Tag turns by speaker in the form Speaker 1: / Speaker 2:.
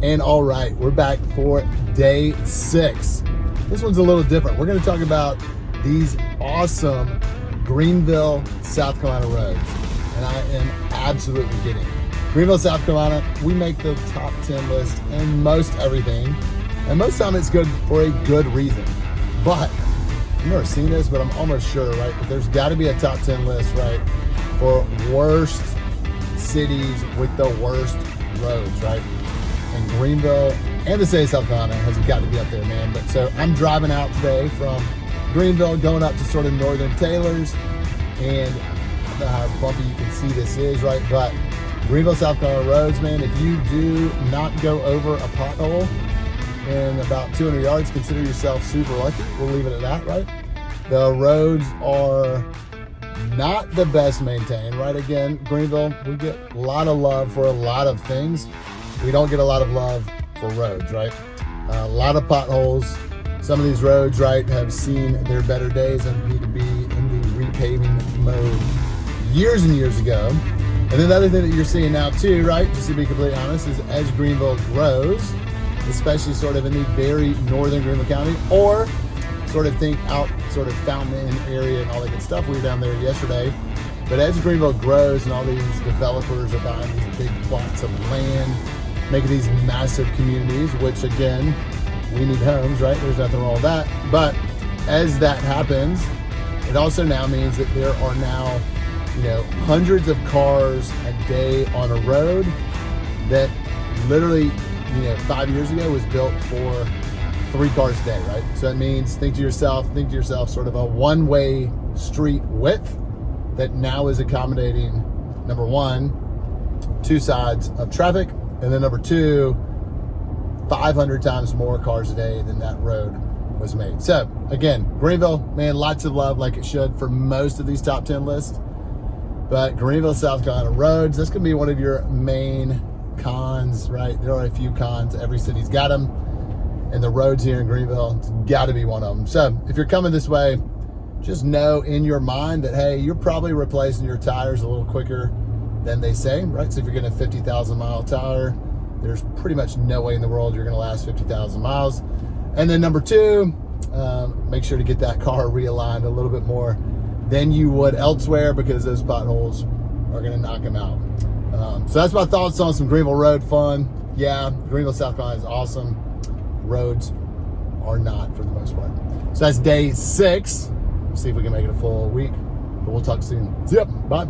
Speaker 1: And all right, we're back for day 6. This one's a little different. We're going to talk about these awesome Greenville, South Carolina roads. And I am absolutely kidding. Greenville, South Carolina, we make the top 10 list in most everything. And most of the time it's good for a good reason. But I've never seen this, but I'm almost sure, right, that there's got to be a top 10 list, right, for worst cities with the worst roads, right? And Greenville and the state of South Carolina has got to be up there, man. But so I'm driving out today from Greenville, going up to sort of northern Taylor's, and I don't know how bumpy you can see this is, right? But Greenville, South Carolina roads, man, if you do not go over a pothole in about 200 yards, consider yourself super lucky. We'll leave it at that, right? The roads are not the best maintained, right? Again, Greenville, we get a lot of love for a lot of things. We don't get a lot of love for roads, right? A lot of potholes. Some of these roads, right, have seen their better days and need to be in the repaving mode years and years ago. And then the other thing that you're seeing now too, right, just to be completely honest, is as Greenville grows, especially sort of in the very northern Greenville County, or sort of think out sort of Fountain Inn area and all that good stuff. We were down there yesterday. But as Greenville grows and all these developers are buying these big plots of land, making these massive communities, which again, we need homes, right? There's nothing wrong with that. But as that happens, it also now means that there are now, hundreds of cars a day on a road that literally, 5 years ago was built for 3 cars a day, right? So it means think to yourself sort of a one-way street width that now is accommodating, number one, 2 sides of traffic, and then number 2, 500 times more cars a day than that road was made. So again, Greenville, man, lots of love like it should for most of these top 10 lists. But Greenville, South Carolina roads, that's gonna be one of your main cons, right? There are a few cons, every city's got them. And the roads here in Greenville, it's gotta be one of them. So if you're coming this way, just know in your mind that, hey, you're probably replacing your tires a little quicker than they say, right? So if you're getting a 50,000 mile tire, there's pretty much no way in the world you're gonna last 50,000 miles. And then number 2, make sure to get that car realigned a little bit more than you would elsewhere, because those potholes are gonna knock them out. So that's my thoughts on some Greenville road fun. Yeah, Greenville, South Carolina is awesome. Roads are not for the most part. So that's day 6. We'll see if we can make it a full week, but we'll talk soon. Yep, bye.